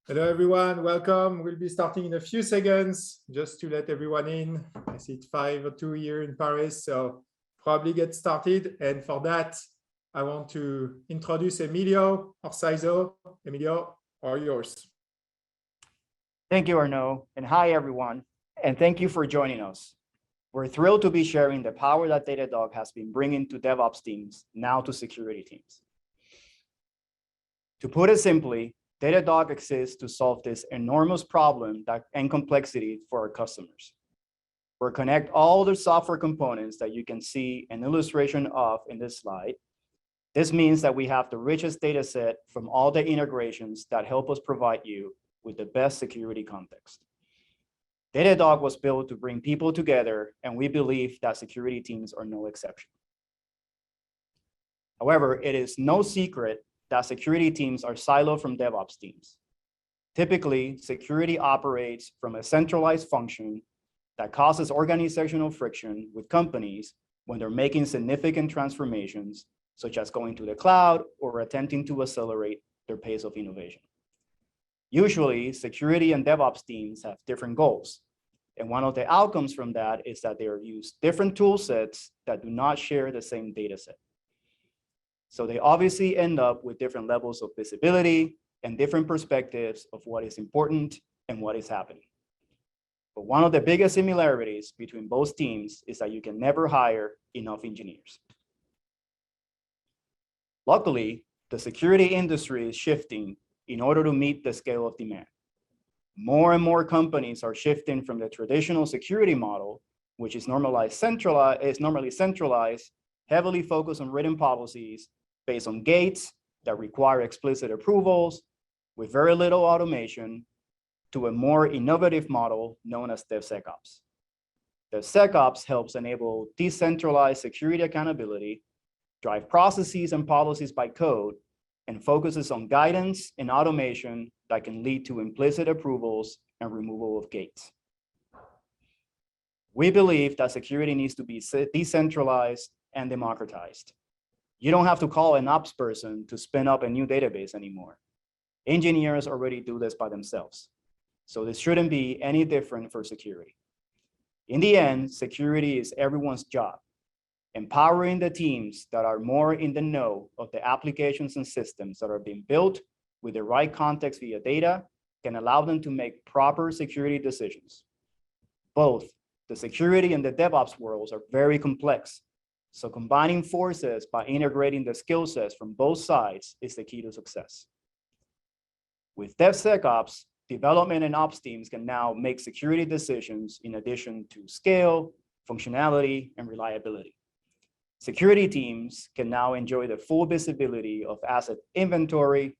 Hello, everyone. Welcome. We'll be starting in a few seconds just to let everyone in. I see it's 5:02 here in Paris, so probably get started. And for that, I want to introduce Emilio, our CISO. Emilio, all yours. Thank you, Arnaud, and hi, everyone, and thank you for joining us. We're thrilled to be sharing the power that Datadog has been bringing to DevOps teams, now to security teams. To put it simply, Datadog exists to solve this enormous problem and complexity for our customers. We'll connect all the software components that you can see an illustration of in this slide. This means that we have the richest data set from all the integrations that help us provide you with the best security context. Datadog was built to bring people together, and we believe that security teams are no exception. However, it is no secret that security teams are siloed from DevOps teams. Typically, security operates from a centralized function that causes organizational friction with companies when they're making significant transformations, such as going to the cloud or attempting to accelerate their pace of innovation. Usually, security and DevOps teams have different goals. And one of the outcomes from that is that they use different tool sets that do not share the same data set. So they obviously end up with different levels of visibility and different perspectives of what is important and what is happening. But one of the biggest similarities between both teams is that you can never hire enough engineers. Luckily, the security industry is shifting in order to meet the scale of demand. More and more companies are shifting from the traditional security model, which is normally centralized, heavily focused on written policies based on gates that require explicit approvals with very little automation, to a more innovative model known as DevSecOps. DevSecOps helps enable decentralized security accountability, drive processes and policies by code, and focuses on guidance and automation that can lead to implicit approvals and removal of gates. We believe that security needs to be decentralized and democratized. You don't have to call an ops person to spin up a new database anymore. Engineers already do this by themselves. So this shouldn't be any different for security. In the end, security is everyone's job. Empowering the teams that are more in the know of the applications and systems that are being built with the right context via data can allow them to make proper security decisions. Both the security and the DevOps worlds are very complex. So combining forces by integrating the skill sets from both sides is the key to success. With DevSecOps, development and ops teams can now make security decisions in addition to scale, functionality, and reliability. Security teams can now enjoy the full visibility of asset inventory,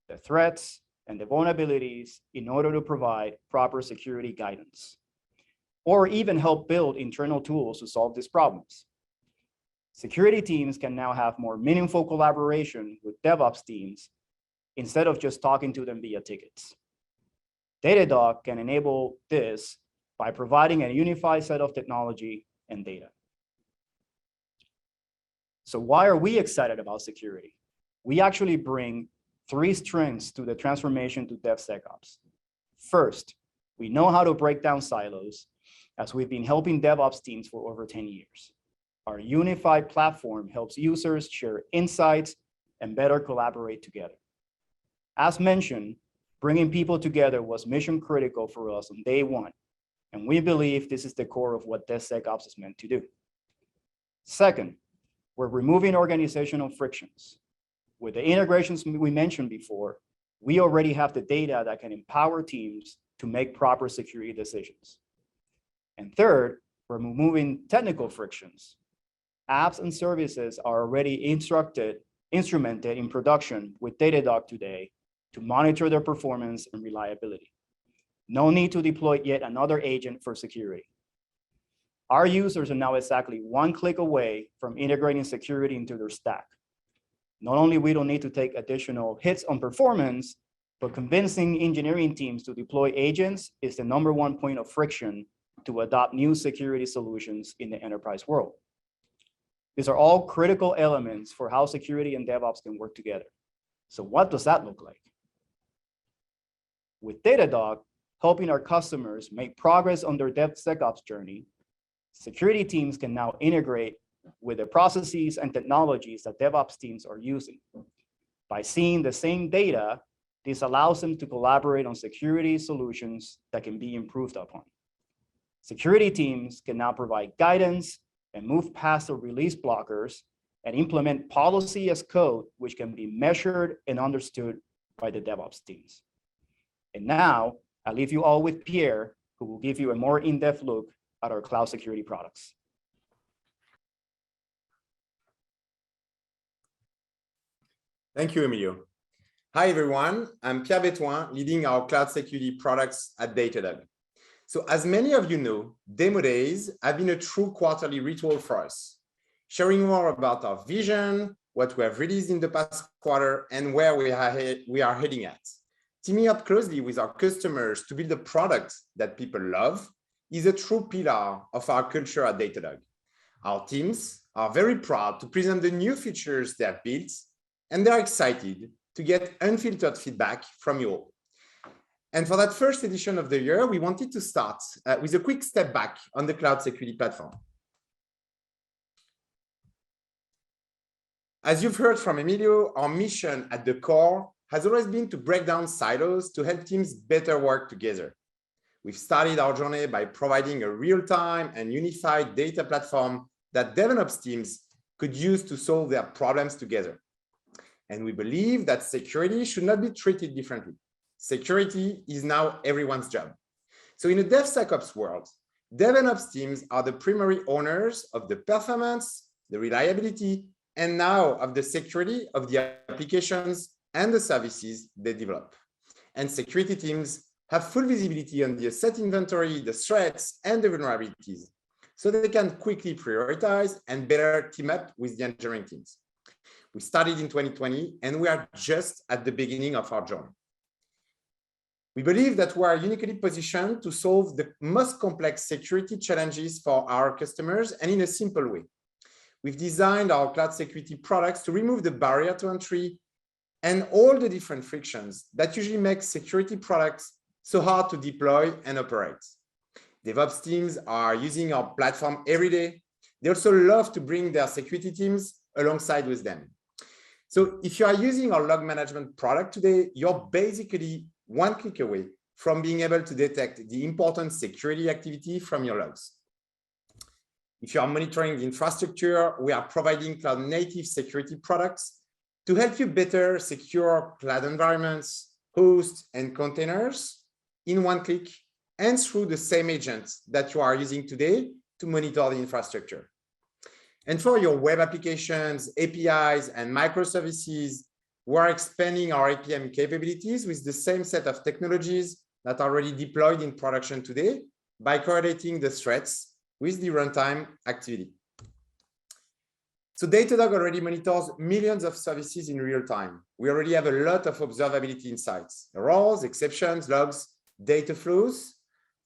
the threats, and the vulnerabilities in order to provide proper security guidance, or even help build internal tools to solve these problems. Security teams can now have more meaningful collaboration with DevOps teams instead of just talking to them via tickets. Datadog can enable this by providing a unified set of technology and data. So why are we excited about security? We actually bring three strengths to the transformation to DevSecOps. First, we know how to break down silos, as we've been helping DevOps teams for over 10 years. Our unified platform helps users share insights and better collaborate together. As mentioned, bringing people together was mission critical for us on day one, and we believe this is the core of what DevSecOps is meant to do. Second, we're removing organizational frictions. With the integrations we mentioned before, we already have the data that can empower teams to make proper security decisions. And third, we're removing technical frictions. Apps and services are already instrumented in production with Datadog today to monitor their performance and reliability. No need to deploy yet another agent for security. Our users are now exactly one click away from integrating security into their stack. Not only we don't need to take additional hits on performance, but convincing engineering teams to deploy agents is the #1 point of friction to adopt new security solutions in the enterprise world. These are all critical elements for how security and DevOps can work together. So what does that look like? With Datadog helping our customers make progress on their DevSecOps journey, security teams can now integrate with the processes and technologies that DevOps teams are using. By seeing the same data, this allows them to collaborate on security solutions that can be improved upon. Security teams can now provide guidance and move past the release blockers and implement policy as code, which can be measured and understood by the DevOps teams. And now, I'll leave you all with Pierre, who will give you a more in-depth look at our cloud security products. Thank you, Emilio. Hi, everyone. I'm Pierre Betouin, leading our cloud security products at Datadog. So as many of you know, Demo Days have been a true quarterly ritual for us, sharing more about our vision, what we have released in the past quarter, and where we are heading at. Teaming up closely with our customers to build a product that people love is a true pillar of our culture at Datadog. Our teams are very proud to present the new features they have built, and they're excited to get unfiltered feedback from you all. And for that first edition of the year, we wanted to start with a quick step back on the cloud security platform. As you've heard from Emilio, our mission at the core has always been to break down silos to help teams better work together. We've started our journey by providing a real-time and unified data platform that DevOps teams could use to solve their problems together. And we believe that security should not be treated differently. Security is now everyone's job. So in a DevSecOps world, DevOps teams are the primary owners of the performance, the reliability, and now of the security of the applications and the services they develop. And security teams have full visibility on the asset inventory, the threats, and the vulnerabilities, so they can quickly prioritize and better team up with the engineering teams. We started in 2020, and we are just at the beginning of our journey. We believe that we are uniquely positioned to solve the most complex security challenges for our customers, and in a simple way. We've designed our cloud security products to remove the barrier to entry and all the different frictions that usually make security products so hard to deploy and operate. DevOps teams are using our platform every day. They also love to bring their security teams alongside with them. So if you are using our log management product today, you're basically one click away from being able to detect the important security activity from your logs. If you are monitoring the infrastructure, we are providing cloud-native security products to help you better secure cloud environments, hosts, and containers in one click and through the same agents that you are using today to monitor the infrastructure. And for your web applications, APIs, and microservices, we are expanding our APM capabilities with the same set of technologies that are already deployed in production today by correlating the threats with the runtime activity. So Datadog already monitors millions of services in real time. We already have a lot of observability insights, errors, exceptions, logs, data flows.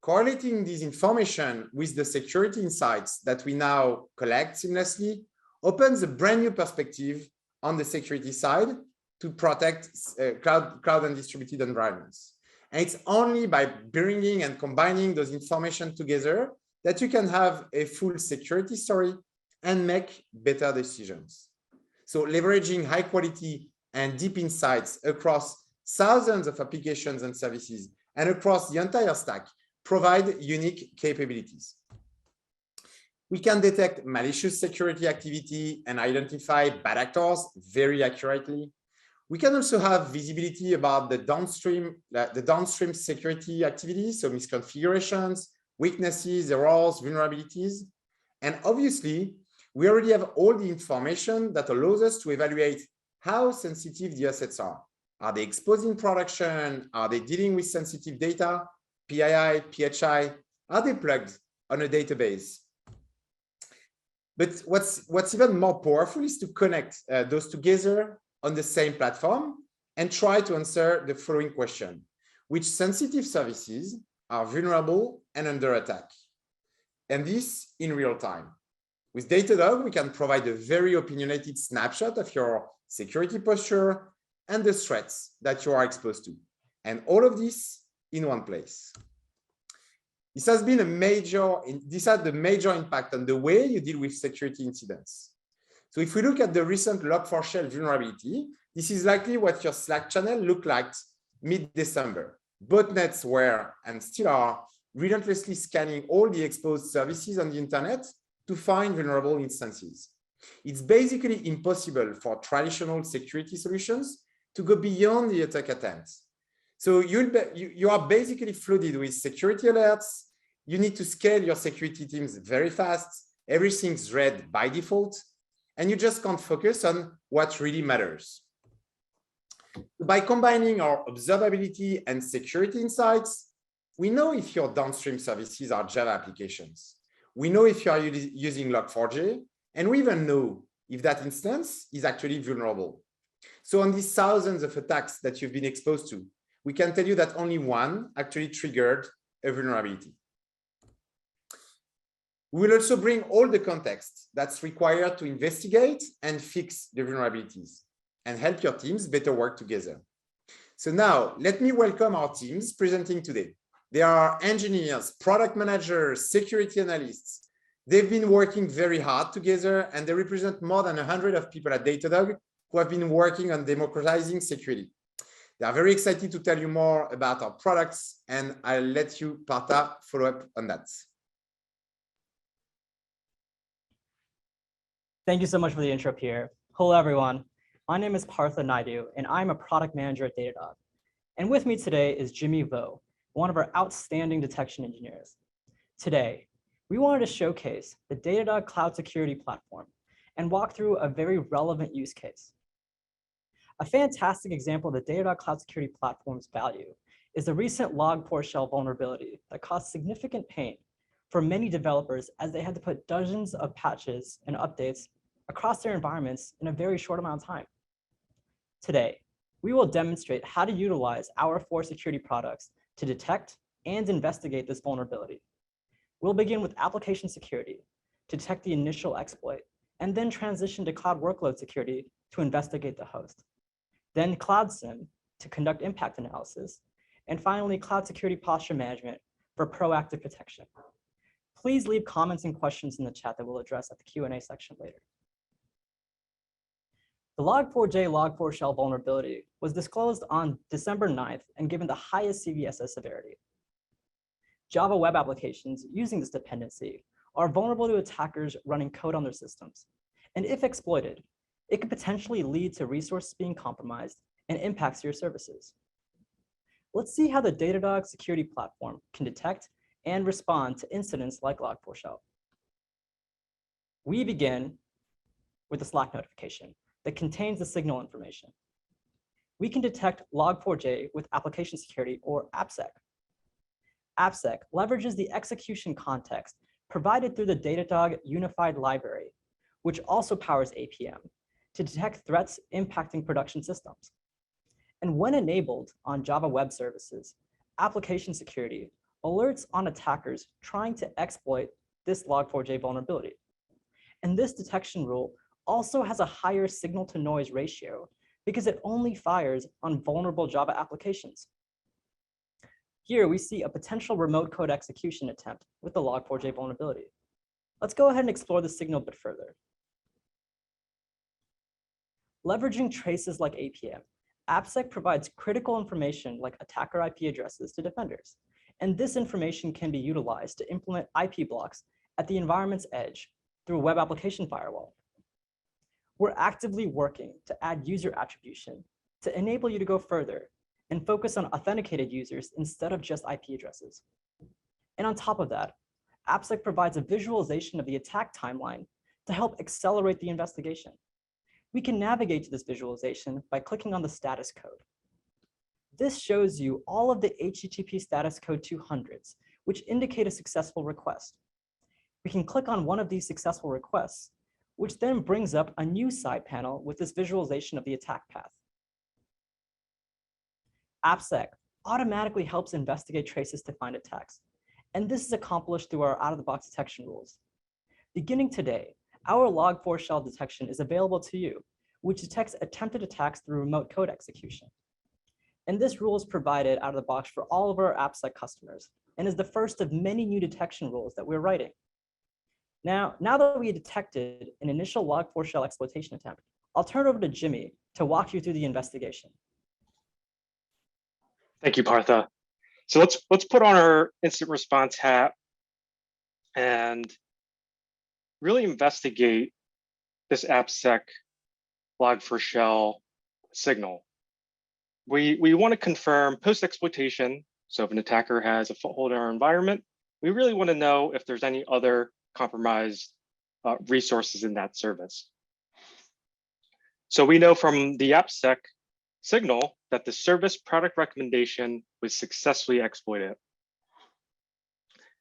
Correlating this information with the security insights that we now collect seamlessly opens a brand new perspective on the security side to protect cloud and distributed environments. And it's only by bringing and combining those information together that you can have a full security story and make better decisions. So leveraging high quality and deep insights across thousands of applications and services and across the entire stack provide unique capabilities. We can detect malicious security activity and identify bad actors very accurately. We can also have visibility about the downstream security activities, so misconfigurations, weaknesses, errors, vulnerabilities. And obviously, we already have all the information that allows us to evaluate how sensitive the assets are. Are they exposed in production? Are they dealing with sensitive data? PII, PHI, are they plugged on a database? But what's even more powerful is to connect those together on the same platform and try to answer the following question: which sensitive services are vulnerable and under attack? And this in real time. With Datadog, we can provide a very opinionated snapshot of your security posture and the threats that you are exposed to. And all of this in one place. This had a major impact on the way you deal with security incidents. So if we look at the recent Log4Shell vulnerability, this is likely what your Slack channel looked like mid-December. Botnets were, and still are, relentlessly scanning all the exposed services on the internet to find vulnerable instances. It's basically impossible for traditional security solutions to go beyond the attack attempt. So you are basically flooded with security alerts. You need to scale your security teams very fast. Everything's red by default, and you just can't focus on what really matters. By combining our observability and security insights, we know if your downstream services are Java applications. We know if you are using Log4j, and we even know if that instance is actually vulnerable. So on these thousands of attacks that you've been exposed to, we can tell you that only one actually triggered a vulnerability. We will also bring all the context that's required to investigate and fix the vulnerabilities and help your teams better work together. So now let me welcome our teams presenting today. They are engineers, product managers, security analysts. They've been working very hard together, and they represent more than 100 of people at Datadog who have been working on democratizing security. They are very excited to tell you more about our products, and I'll let you, Partha, follow up on that. Thank you so much for the intro, Pierre. Hello, everyone. My name is Partha Naidu, and I'm a product manager at Datadog. And with me today is Jimmy Vo, one of our outstanding detection engineers. Today, we wanted to showcase the Datadog Cloud Security Platform and walk through a very relevant use case. A fantastic example of the Datadog Cloud Security Platform's value is the recent Log4Shell vulnerability that caused significant pain for many developers as they had to put dozens of patches and updates across their environments in a very short amount of time. Today, we will demonstrate how to utilize our 4 security products to detect and investigate this vulnerability. We'll begin with application security to detect the initial exploit, and then transition to cloud workload security to investigate the host. Then Cloud SIEM to conduct impact analysis, and finally Cloud Security Posture Management for proactive protection. Please leave comments and questions in the chat that we'll address at the Q&A section later. The Log4j Log4Shell vulnerability was disclosed on December 9th and given the highest CVSS severity. Java web applications using this dependency are vulnerable to attackers running code on their systems. And if exploited, it could potentially lead to resources being compromised and impacts your services. Let's see how the Datadog Security Platform can detect and respond to incidents like Log4Shell. We begin with a Slack notification that contains the signal information. We can detect Log4j with application security, or AppSec. AppSec leverages the execution context provided through the Datadog Unified Library, which also powers APM, to detect threats impacting production systems. And when enabled on Java Web Services, application security alerts on attackers trying to exploit this Log4j vulnerability. And this detection rule also has a higher signal-to-noise ratio because it only fires on vulnerable Java applications. Here we see a potential remote code execution attempt with the Log4j vulnerability. Let's go ahead and explore the signal a bit further. Leveraging traces like APM, AppSec provides critical information like attacker IP addresses to defenders. And this information can be utilized to implement IP blocks at the environment's edge through a web application firewall. We're actively working to add user attribution to enable you to go further and focus on authenticated users instead of just IP addresses. And on top of that, AppSec provides a visualization of the attack timeline to help accelerate the investigation. We can navigate to this visualization by clicking on the status code. This shows you all of the HTTP status code 200s, which indicate a successful request. We can click on one of these successful requests, which then brings up a new side panel with this visualization of the attack path. AppSec automatically helps investigate traces to find attacks, and this is accomplished through our out-of-the-box detection rules. Beginning today, our Log4Shell detection is available to you, which detects attempted attacks through remote code execution. And this rule is provided out of the box for all of our AppSec customers and is the first of many new detection rules that we're writing. Now that we detected an initial Log4Shell exploitation attempt, I'll turn it over to Jimmy to walk you through the investigation. Thank you, Partha. So let's put on our incident response hat and really investigate this AppSec Log4Shell signal. We want to confirm post-exploitation. So if an attacker has a foothold in our environment, we really want to know if there's any other compromised resources in that service. So we know from the AppSec signal that the service product recommendation was successfully exploited.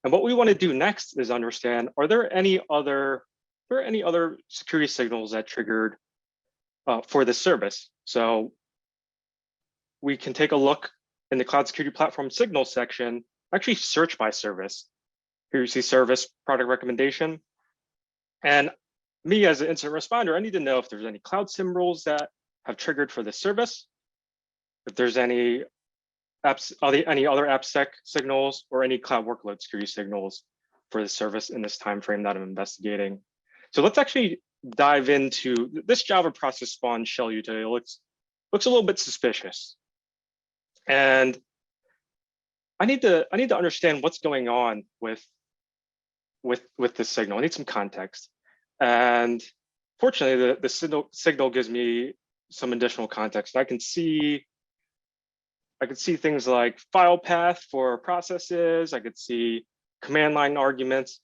And what we want to do next is understand, are there any other security signals that triggered for this service? So we can take a look in the Cloud Security Platform signal section, actually search by service. Here you see service product recommendation. And me as an incident responder, I need to know if there's any Cloud SIM rules that have triggered for this service, if there's any other AppSec signals or any cloud workload security signals for the service in this time frame that I'm investigating. So let's actually dive into this Java process spawn shell utility. Looks a little bit suspicious. And I need to understand what's going on with this signal. I need some context. And fortunately, the signal gives me some additional context. I can see things like file path for processes. I could see command line arguments.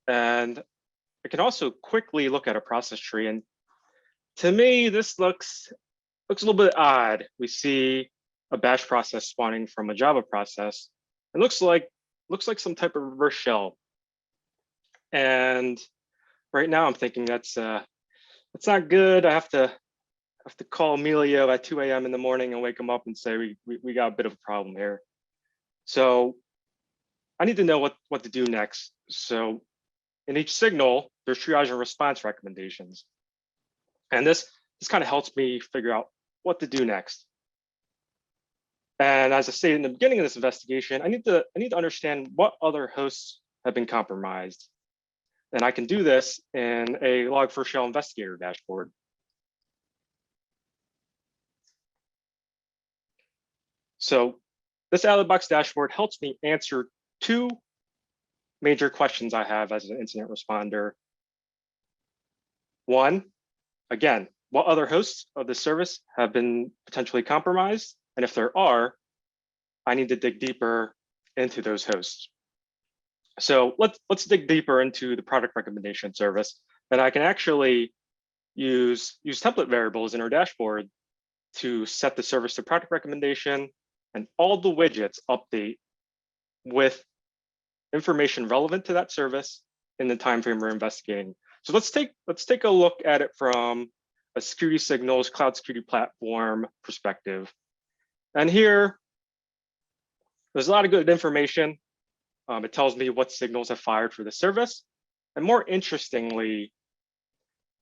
And I can also quickly look at a process tree. And to me, this looks a little bit odd. We see a bash process spawning from a Java process. It looks like some type of reverse shell. And right now I'm thinking that's not good. I have to call Emilio at 2 a.m. in the morning and wake him up and say we got a bit of a problem here. So I need to know what to do next. So in each signal, there's triage and response recommendations. And this kind of helps me figure out what to do next. And as I stated in the beginning of this investigation, I need to understand what other hosts have been compromised. And I can do this in a Log4Shell investigator dashboard. So this out-of-the-box dashboard helps me answer two major questions I have as an incident responder. One, again, what other hosts of the service have been potentially compromised? And if there are, I need to dig deeper into those hosts. So let's dig deeper into the product recommendation service. And I can actually use template variables in our dashboard to set the service to product recommendation, and all the widgets update with information relevant to that service in the time frame we're investigating. So let's take a look at it from a security signals cloud security platform perspective. And here, there's a lot of good information. It tells me what signals have fired for the service. And more interestingly,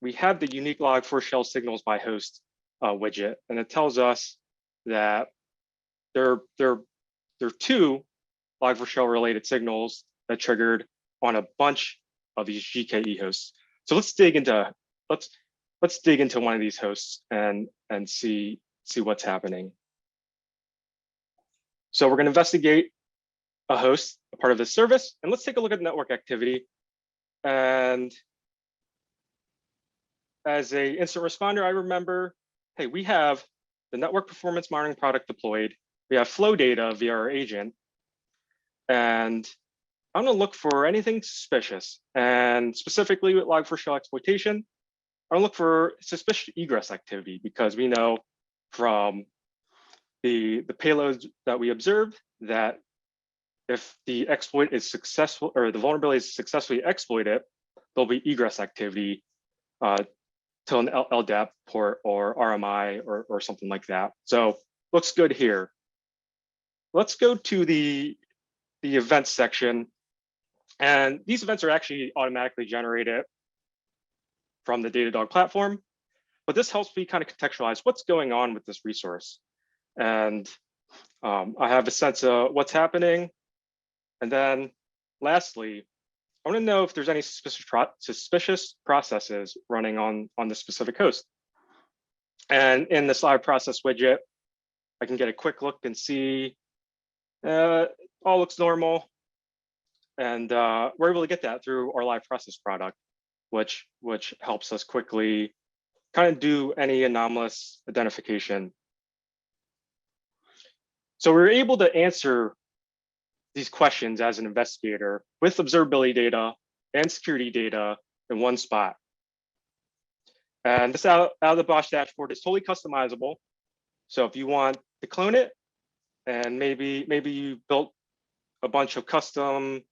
we have the unique Log4Shell signals by host widget. And it tells us that there are two Log4Shell related signals that triggered on a bunch of these GKE hosts. So let's dig into one of these hosts and see what's happening. So we're going to investigate a host, a part of the service, and let's take a look at network activity. And as a incident responder, I remember, hey, we have the network performance monitoring product deployed. We have flow data via our agent. And I'm going to look for anything suspicious. And specifically with Log4Shell exploitation, I'm going to look for suspicious egress activity, because we know from the payloads that we observed that if the exploit is successful, or the vulnerability is successfully exploited, there'll be egress activity to an LDAP port or RMI or something like that. So looks good here. Let's go to the events section. And these events are actually automatically generated from the Datadog platform. But this helps me kind of contextualize what's going on with this resource. and I have a sense of what's happening. And then lastly, I want to know if there's any suspicious processes running on the specific host. And in this live process widget, I can get a quick look and see all looks normal. And we're able to get that through our live process product, which helps us quickly kind of do any anomalous identification. So we're able to answer these questions as an investigator with observability data and security data in one spot. And this out of the box dashboard is totally customizable. So if you want to clone it, and maybe you built a bunch of custom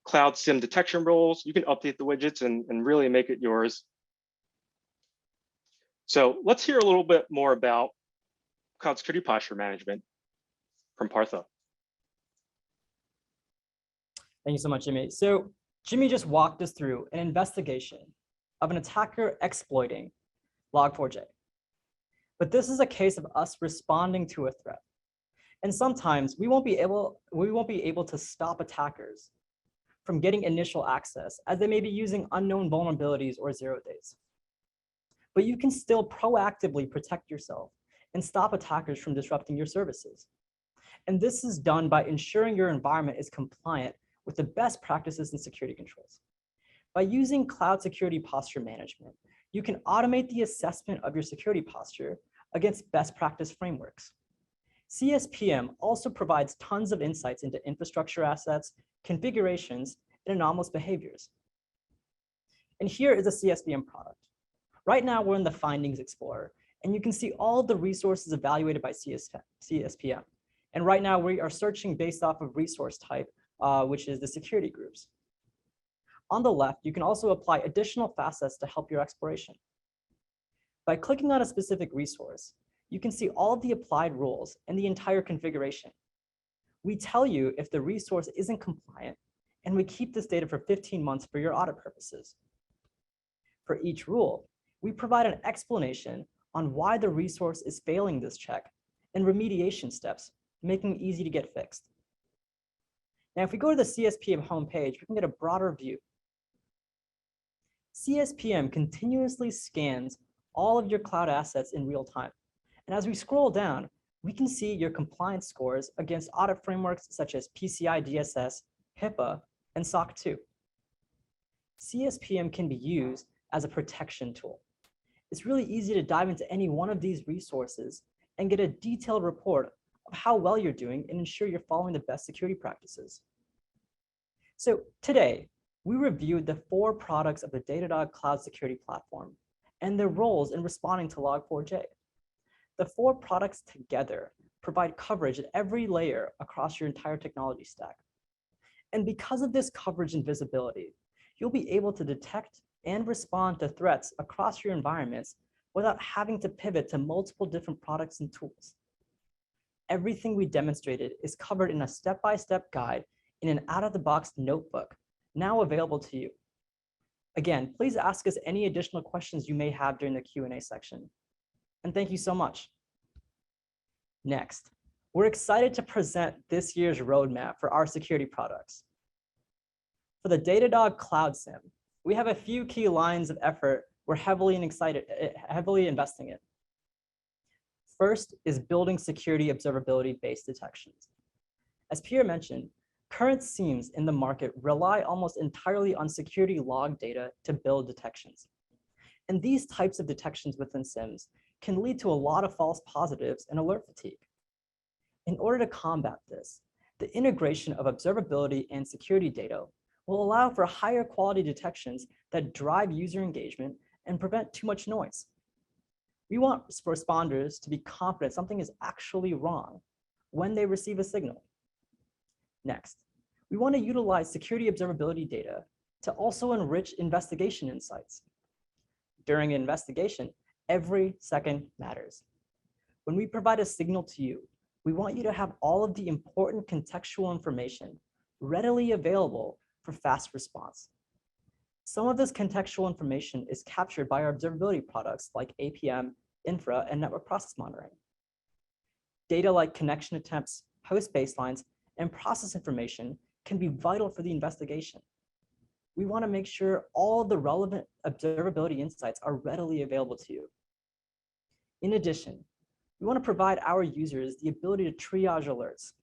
cloud SIEM detection rules, you can update the widgets and really make it yours. So let's hear a little bit more about cloud security posture management from Partha. Thank you so much, Jimmy. So Jimmy just walked us through an investigation of an attacker exploiting Log4j. But this is a case of us responding to a threat. And sometimes we won't be able to stop attackers from getting initial access, as they may be using unknown vulnerabilities or 0 days. But you can still proactively protect yourself and stop attackers from disrupting your services. And this is done by ensuring your environment is compliant with the best practices in security controls. By using cloud security posture management, you can automate the assessment of your security posture against best practice frameworks. CSPM also provides tons of insights into infrastructure assets, configurations, and anomalous behaviors. And here is a CSPM product. Right now, we're in the Findings Explorer, and you can see all of the resources evaluated by CSPM. And right now, we are searching based off of resource type, which is the security groups. On the left, you can also apply additional facets to help your exploration. By clicking on a specific resource, you can see all of the applied rules and the entire configuration. We tell you if the resource isn't compliant, and we keep this data for 15 months for your audit purposes. For each rule, we provide an explanation on why the resource is failing this check and remediation steps, making it easy to get fixed. Now, if we go to the CSPM homepage, we can get a broader view. CSPM continuously scans all of your cloud assets in real time. And as we scroll down, we can see your compliance scores against audit frameworks such as PCI DSS, HIPAA, and SOC 2. CSPM can be used as a protection tool. It's really easy to dive into any one of these resources and get a detailed report of how well you're doing and ensure you're following the best security practices. So today, we reviewed the 4 products of the Datadog Cloud Security Platform and their roles in responding to Log4j. The 4 products together provide coverage at every layer across your entire technology stack. And because of this coverage and visibility, you'll be able to detect and respond to threats across your environments without having to pivot to multiple different products and tools. Everything we demonstrated is covered in a step-by-step guide in an out-of-the-box notebook, now available to you. Again, please ask us any additional questions you may have during the Q&A section. And thank you so much. Next, we're excited to present this year's roadmap for our security products. For the Datadog Cloud SIEM, we have a few key lines of effort we're heavily investing in. First is building security observability-based detections. As Pierre mentioned, current SIEMs in the market rely almost entirely on security log data to build detections. And these types of detections within SIEMs can lead to a lot of false positives and alert fatigue. In order to combat this, the integration of observability and security data will allow for higher quality detections that drive user engagement and prevent too much noise. We want responders to be confident something is actually wrong when they receive a signal. Next, we want to utilize security observability data to also enrich investigation insights. During an investigation, every second matters. When we provide a signal to you, we want you to have all of the important contextual information readily available for fast response. Some of this contextual information is captured by our observability products like APM, Infra, and network process monitoring. Data like connection attempts, host baselines, and process information can be vital for the investigation. We want to make sure all the relevant observability insights are readily available to you. In addition, we want to provide our users the ability to triage alerts.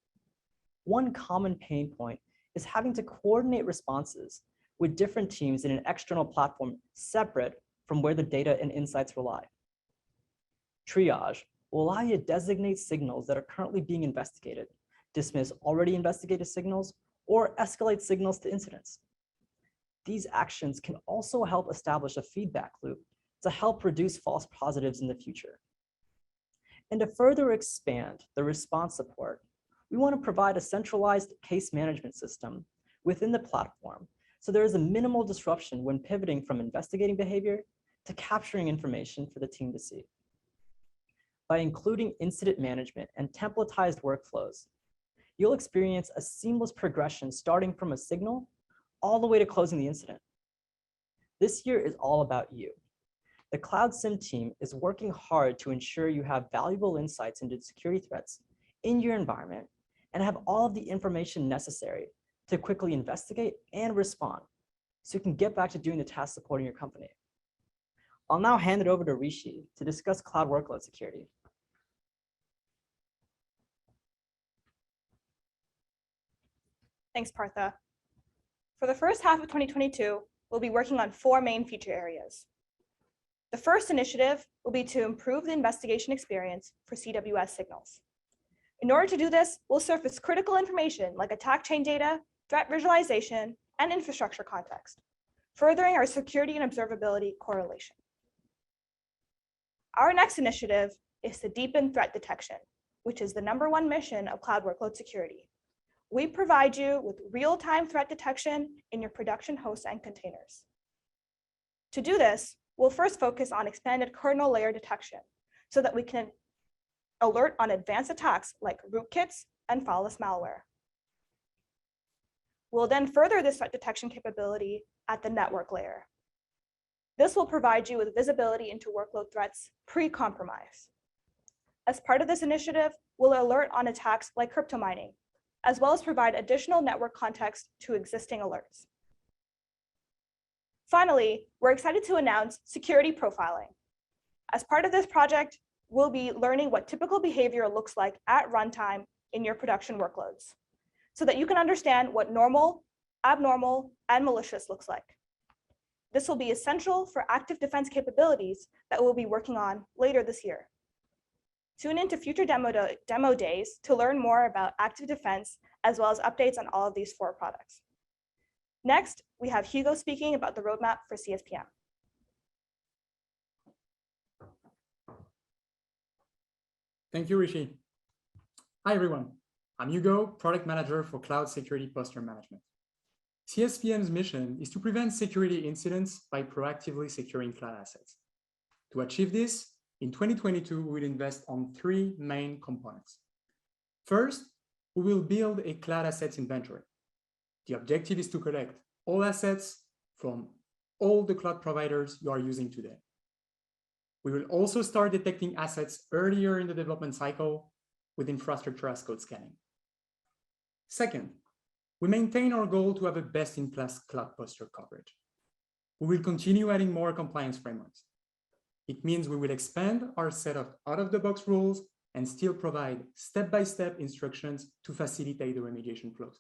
One common pain point is having to coordinate responses with different teams in an external platform separate from where the data and insights rely. Triage will allow you to designate signals that are currently being investigated, dismiss already investigated signals, or escalate signals to incidents. These actions can also help establish a feedback loop to help reduce false positives in the future. And to further expand the response support, we want to provide a centralized case management system within the platform, so there is a minimal disruption when pivoting from investigating behavior to capturing information for the team to see. By including incident management and templatized workflows, you'll experience a seamless progression starting from a signal all the way to closing the incident. This year is all about you. The Cloud SIEM team is working hard to ensure you have valuable insights into security threats in your environment and have all of the information necessary to quickly investigate and respond so you can get back to doing the tasks supporting your company. I'll now hand it over to Rishi to discuss cloud workload security. Thanks, Partha. For the first half of 2022, we'll be working on 4 main feature areas. The first initiative will be to improve the investigation experience for CWS signals. In order to do this, we'll surface critical information like attack chain data, threat visualization, and infrastructure context, furthering our security and observability correlation. Our next initiative is to deepen threat detection, which is the #1 mission of cloud workload security. We provide you with real-time threat detection in your production hosts and containers. To do this, we'll first focus on expanded kernel layer detection so that we can alert on advanced attacks like rootkits and fileless malware. We'll then further this threat detection capability at the network layer. This will provide you with visibility into workload threats pre-compromise. As part of this initiative, we'll alert on attacks like crypto mining, as well as provide additional network context to existing alerts. Finally, we're excited to announce security profiling. As part of this project, we'll be learning what typical behavior looks like at runtime in your production workloads, so that you can understand what normal, abnormal, and malicious looks like. This will be essential for active defense capabilities that we'll be working on later this year. Tune into future demo days to learn more about active defense, as well as updates on all of these 4 products. Next, we have Hugo speaking about the roadmap for CSPM. Thank you, Rishi. Hi, everyone. I'm Hugo, Product Manager for Cloud Security Posture Management. CSPM's mission is to prevent security incidents by proactively securing cloud assets. To achieve this, in 2022, we will invest on 3 main components. First, we will build a cloud assets inventory. The objective is to collect all assets from all the cloud providers you are using today. We will also start detecting assets earlier in the development cycle with infrastructure as code scanning. Second, we maintain our goal to have a best-in-class cloud posture coverage. We will continue adding more compliance frameworks. It means we will expand our set of out-of-the-box rules and still provide step-by-step instructions to facilitate the remediation flows.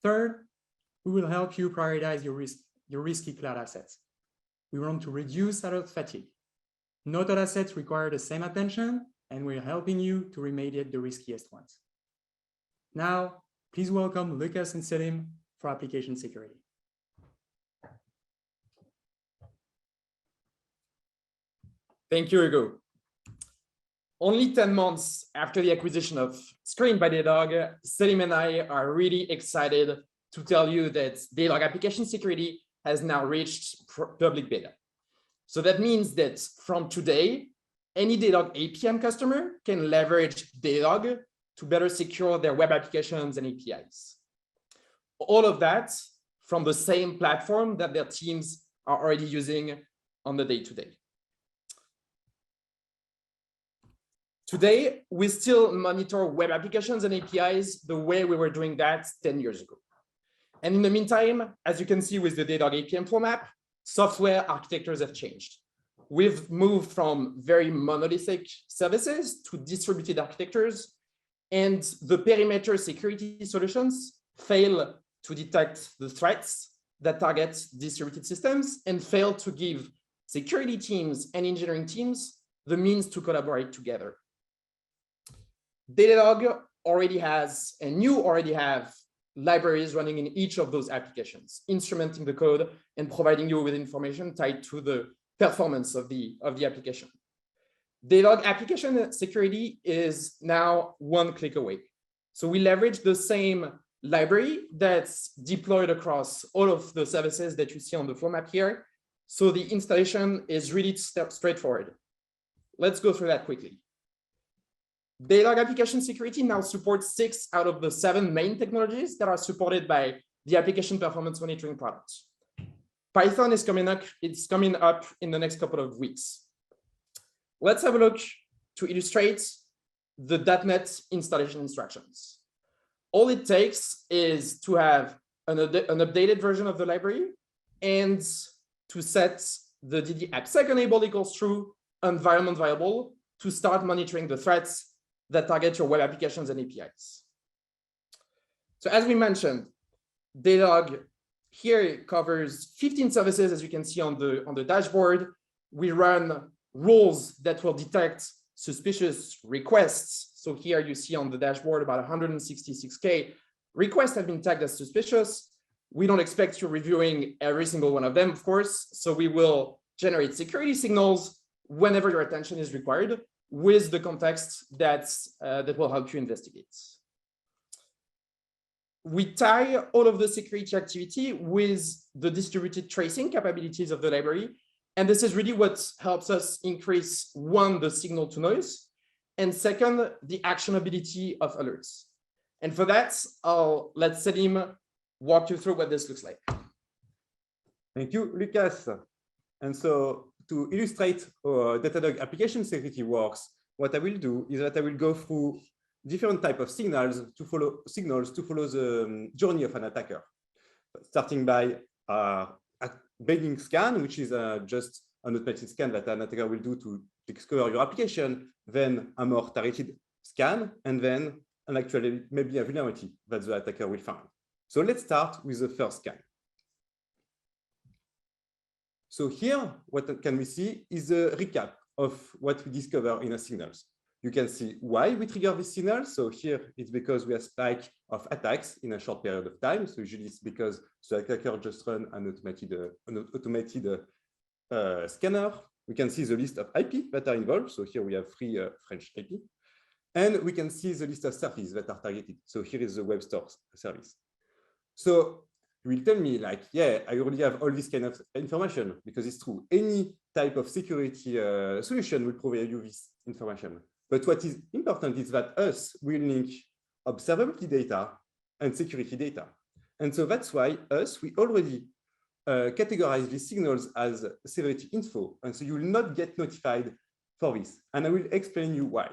Third, we will help you prioritize your risky cloud assets. We want to reduce alert fatigue. Not all assets require the same attention, and we're helping you to remediate the riskiest ones. Now, please welcome Lucas and Sélim for application security. Thank you, Hugo. Only 10 months after the acquisition of Screen by Datadog, Sélim and I are really excited to tell you that Datadog application security has now reached public beta. So that means that from today, any Datadog APM customer can leverage Datadog to better secure their web applications and APIs. All of that from the same platform that their teams are already using on the day-to-day. Today, we still monitor web applications and APIs the way we were doing that 10 years ago. And in the meantime, as you can see with the Datadog APM flow map, software architectures have changed. We've moved from very monolithic services to distributed architectures, and the perimeter security solutions fail to detect the threats that target distributed systems and fail to give security teams and engineering teams the means to collaborate together. Datadog already has, and you already have, libraries running in each of those applications, instrumenting the code and providing you with information tied to the performance of the application. Datadog application security is now one click away. So we leverage the same library that's deployed across all of the services that you see on the flow map here. So the installation is really straightforward. Let's go through that quickly. Datadog application security now supports 6 out of the 7 main technologies that are supported by the application performance monitoring products. Python is coming up in the next couple of weeks. Let's have a look to illustrate the .NET installation instructions. All it takes is to have an updated version of the library and to set the DD AppSec enable equals true environment variable to start monitoring the threats that target your web applications and APIs. So as we mentioned, Datadog here covers 15 services, as you can see on the dashboard. We run rules that will detect suspicious requests. So here you see on the dashboard about 166K requests have been tagged as suspicious. We don't expect you reviewing every single one of them, of course. So we will generate security signals whenever your attention is required with the context that will help you investigate. We tie all of the security activity with the distributed tracing capabilities of the library. And this is really what helps us increase, one, the signal to noise, and second, the actionability of alerts. And for that, I'll let Sélim walk you through what this looks like. Thank you, Lucas. And so to illustrate how Datadog application security works, what I will do is that I will go through different types of signals to follow the journey of an attacker, starting by a beginning scan, which is just an automated scan that an attacker will do to discover your application, then a more targeted scan, and then actually maybe a vulnerability that the attacker will find. So let's start with the first scan. So here, what can we see is a recap of what we discover in our signals. You can see why we trigger this signal. So here it's because we have a spike of attacks in a short period of time. So usually it's because the attacker just run an automated scanner. We can see the list of IP that are involved. So here we have 3 French IP. And we can see the list of services that are targeted. So here is the web store service. So you will tell me like, yeah, I already have all this kind of information because it's true. Any type of security solution will provide you this information. But what is important is that will link observability data and security data. And so that's why we already categorize these signals as severity info. And so you will not get notified for this. And I will explain you why.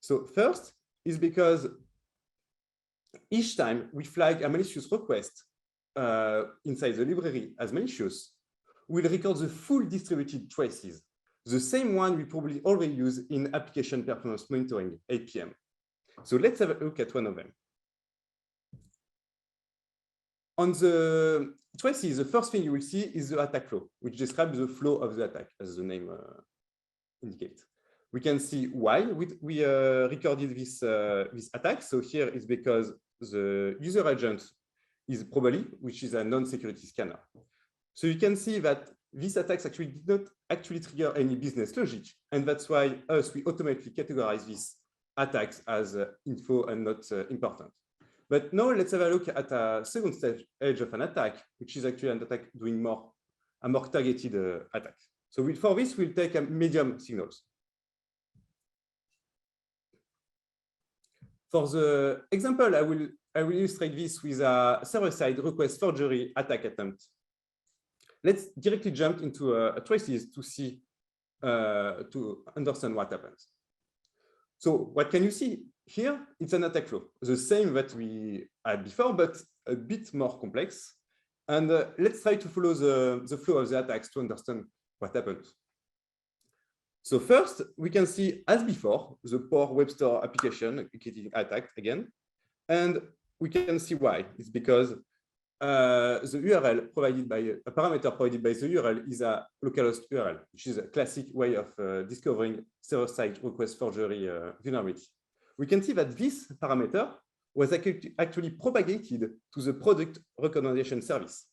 So first is because each time we flag a malicious request inside the library as malicious, we'll record the full distributed traces, the same one we probably already use in application performance monitoring, APM. So let's have a look at one of them. On the traces, the first thing you will see is the attack flow, which describes the flow of the attack, as the name indicates. We can see why we recorded this attack. So here is because the user agent is probably, which is a non-security scanner. So you can see that these attacks actually did not actually trigger any business logic. And that's why we automatically categorize these attacks as info and not important. But now let's have a look at a second stage of an attack, which is actually an attack doing a more targeted attack. So for this, we'll take a medium signals. For the example, I will illustrate this with a server-side request forgery attack attempt. Let's directly jump into traces to see, to understand what happens. So what can you see here? It's an attack flow, the same that we had before, but a bit more complex. And let's try to follow the flow of the attacks to understand what happens. So first, we can see, as before, the poor web store application getting attacked again. And we can see why. It's because the URL provided by a parameter provided by the URL is a localhost URL, which is a classic way of discovering server-side request forgery vulnerability. We can see that this parameter was actually propagated to the product recommendation service.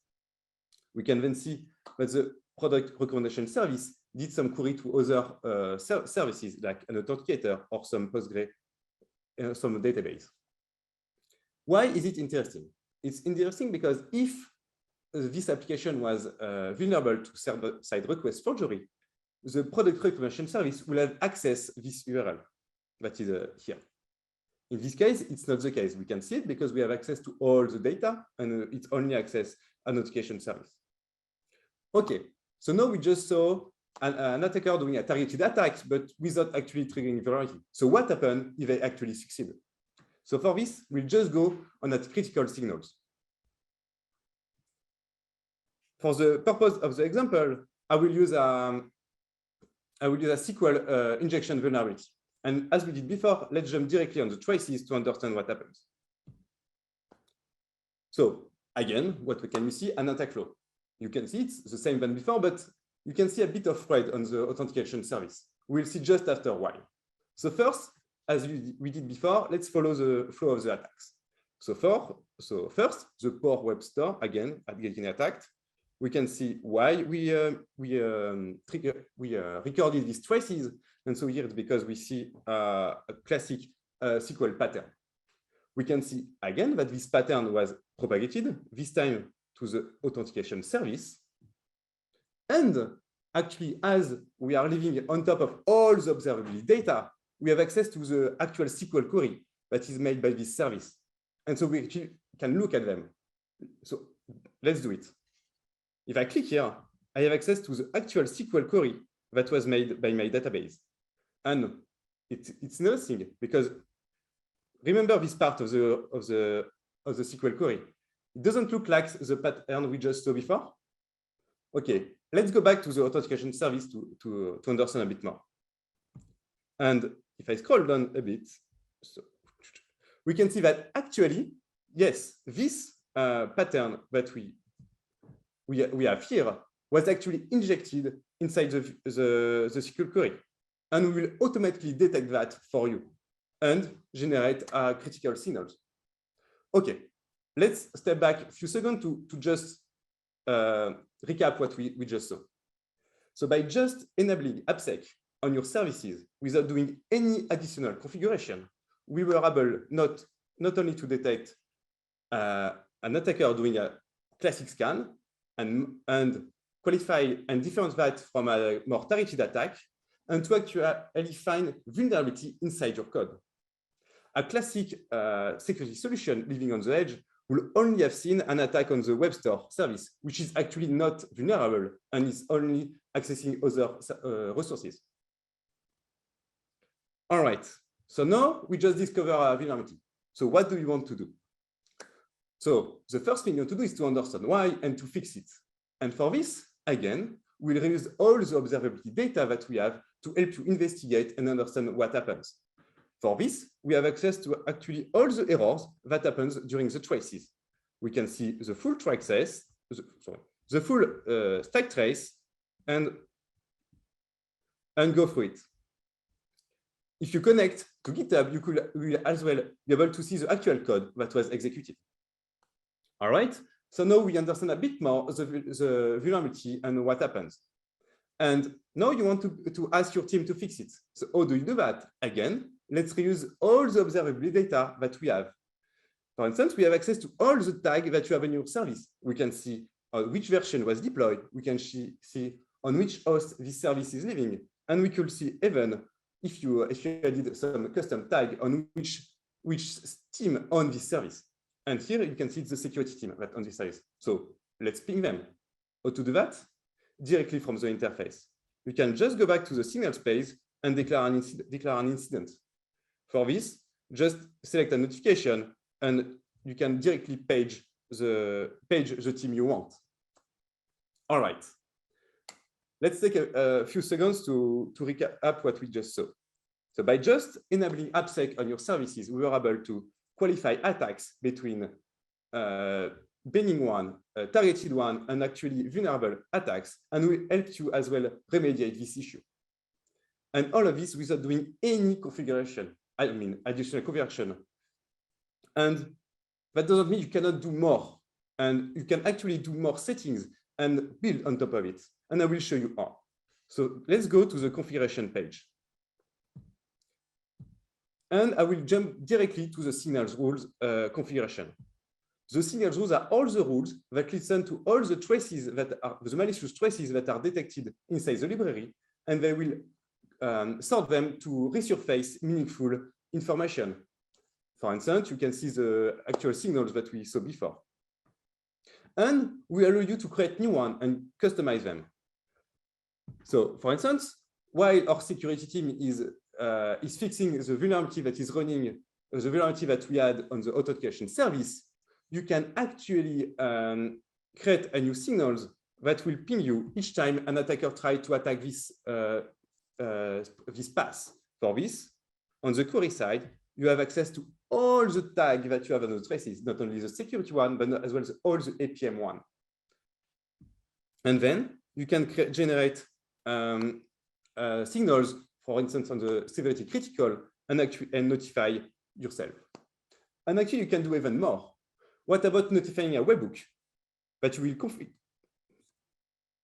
We can then see that the product recommendation service did some query to other services like an authenticator or some Postgre, some database. Why is it interesting? It's interesting because if this application was vulnerable to server-side request forgery, the product recommendation service will have access this URL that is here. In this case, it's not the case. We can see it because we have access to all the data and it's only access a notification service. Okay, so now we just saw an attacker doing a targeted attack, but without actually triggering vulnerability. So what happened if they actually succeed? So for this, we'll just go on that critical signals. For the purpose of the example, I will use a SQL injection vulnerability. And as we did before, let's jump directly on the traces to understand what happens. So again, what can you see? An attack flow. You can see it's the same than before, but you can see a bit of thread on the authentication service. We'll see just after a while. So first, as we did before, let's follow the flow of the attacks. So first, the poor web store, again, at getting attacked. We can see why we recorded these traces. And so here it's because we see a classic SQL pattern. We can see again that this pattern was propagated, this time to the authentication service. And actually, as we are living on top of all the observability data, we have access to the actual SQL query that is made by this service. And so we can look at them. So let's do it. If I click here, I have access to the actual SQL query that was made by my database. And it's nothing because remember this part of the SQL query. It doesn't look like the pattern we just saw before. Okay, let's go back to the authentication service to understand a bit more. And if I scroll down a bit, so we can see that actually, yes, this pattern that we have here was actually injected inside the SQL query. And we will automatically detect that for you and generate critical signals. Okay, let's step back a few seconds to just recap what we just saw. So by just enabling AppSec on your services without doing any additional configuration, we were able not only to detect an attacker doing a classic scan and qualify and differentiate that from a more targeted attack, and to actually find vulnerability inside your code. A classic security solution living on the edge will only have seen an attack on the web store service, which is actually not vulnerable and is only accessing other resources. All right, so now we just discover a vulnerability. So what do we want to do? So the first thing you want to do is to understand why and to fix it. And for this, again, we'll reuse all the observability data that we have to help you investigate and understand what happens. For this, we have access to actually all the errors that happens during the traces. We can see the full traces, the full stack trace, and go through it. If you connect to GitHub, you will as well be able to see the actual code that was executed. All right, so now we understand a bit more the vulnerability and what happens. And now you want to ask your team to fix it. So how do you do that? Again, let's reuse all the observability data that we have. For instance, we have access to all the tags that you have in your service. We can see which version was deployed. We can see on which host this service is living. And we could see even if you added some custom tag on which team owns this service. And here you can see the security team that owns this service. So let's ping them. How to do that? Directly from the interface. You can just go back to the signals page and declare an incident. For this, just select a notification and you can directly page the team you want. All right. Let's take a few seconds to recap what we just saw. So by just enabling AppSec on your services, we were able to qualify attacks between benign one, targeted one, and actually vulnerable attacks, and we helped you as well remediate this issue. And all of this without doing any configuration, I mean, additional configuration. And that doesn't mean you cannot do more. And you can actually do more settings and build on top of it. And I will show you how. So let's go to the configuration page. And I will jump directly to the signals rules configuration. The signals rules are all the rules that listen to all the traces that are the malicious traces that are detected inside the library, and they will sort them to resurface meaningful information. For instance, you can see the actual signals that we saw before. And we allow you to create new ones and customize them. So, for instance, while our security team is fixing the vulnerability that is running, the vulnerability that we had on the authentication service, you can actually create a new signals that will ping you each time an attacker tries to attack this, this path. For this, on the query side, you have access to all the tags that you have on the traces, not only the security one, but as well as all the APM one. And then you can generate signals, for instance, on the severity critical, and notify yourself. And actually, you can do even more. What about notifying a webhook that you will configure?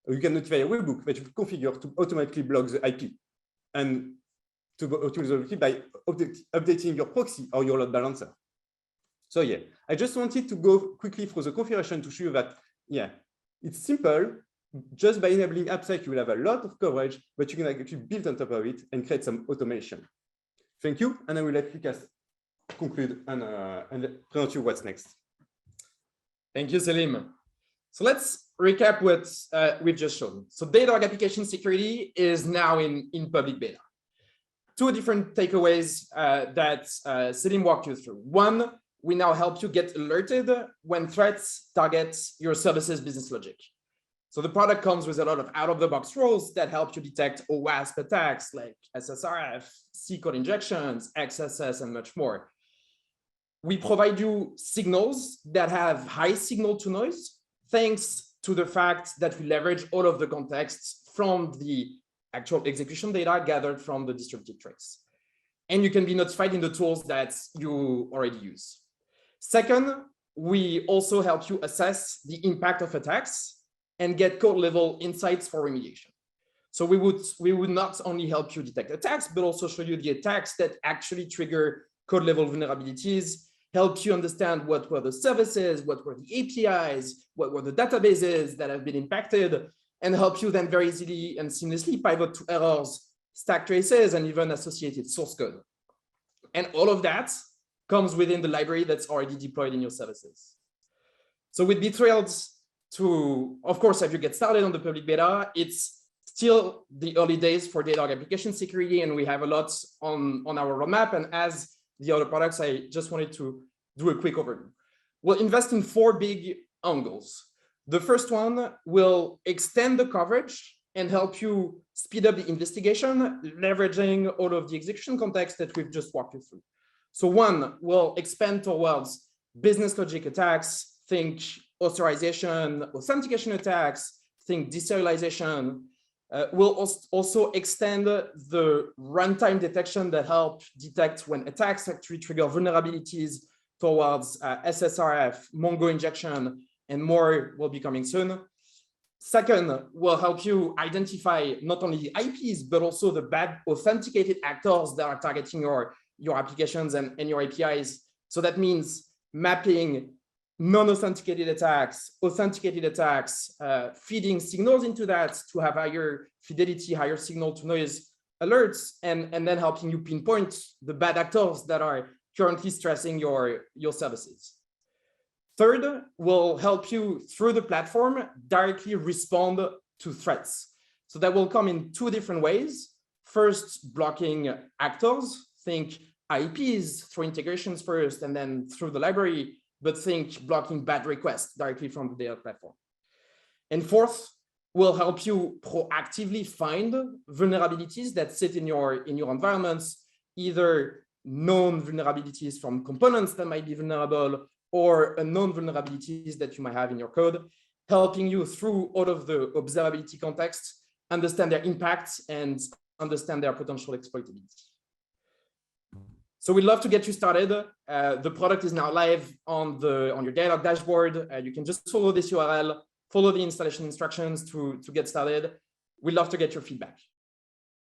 You can notify a webhook that you will configure to automatically block the IP, and to automate it by updating your proxy or your load balancer. So yeah, I just wanted to go quickly through the configuration to show you that, yeah, it's simple. Just by enabling AppSec, you will have a lot of coverage, but you can actually build on top of it and create some automation. Thank you, and I will let Lucas conclude and present you what's next. Thank you, Sélim. So let's recap what we've just shown. So Datadog Application Security is now in public beta. Two different takeaways that Sélim walked you through. One, we now help you get alerted when threats target your services business logic. So the product comes with a lot of out-of-the-box rules that help you detect OWASP attacks like SSRF, C-code injections, XSS, and much more. We provide you signals that have high signal-to-noise, thanks to the fact that we leverage all of the contexts from the actual execution data gathered from the distributed trace. And you can be notified in the tools that you already use. Second, we also help you assess the impact of attacks and get code-level insights for remediation. So we would not only help you detect attacks, but also show you the attacks that actually trigger code-level vulnerabilities, help you understand what were the services, what were the APIs, what were the databases that have been impacted, and help you then very easily and seamlessly pivot to errors, stack traces, and even associated source code. And all of that comes within the library that's already deployed in your services. So we'd be thrilled to, of course, have you get started on the public beta. It's still the early days for Datadog Application Security, and we have a lot on our roadmap. And as the other products, I just wanted to do a quick overview. We'll invest in 4 big angles. The first one will extend the coverage and help you speed up the investigation, leveraging all of the execution context that we've just walked you through. So one will expand towards business logic attacks, think authorization, authentication attacks, think deserialization. We'll also extend the runtime detection that help detect when attacks actually trigger vulnerabilities towards SSRF, Mongo injection, and more will be coming soon. Second, we'll help you identify not only the IPs, but also the bad authenticated actors that are targeting your applications and your APIs. So that means mapping non-authenticated attacks, authenticated attacks, feeding signals into that to have higher fidelity, higher signal to noise alerts, and then helping you pinpoint the bad actors that are currently stressing your services. Third, we'll help you through the platform directly respond to threats. So that will come in 2 different ways. First, blocking actors, think IPs through integrations first and then through the library, but think blocking bad requests directly from the data platform. And fourth, we'll help you proactively find vulnerabilities that sit in your environments, either known vulnerabilities from components that might be vulnerable or unknown vulnerabilities that you might have in your code, helping you through all of the observability context, understand their impacts and understand their potential exploitability. So we'd love to get you started. The product is now live on your Datadog dashboard. You can just follow this URL, follow the installation instructions to get started. We'd love to get your feedback.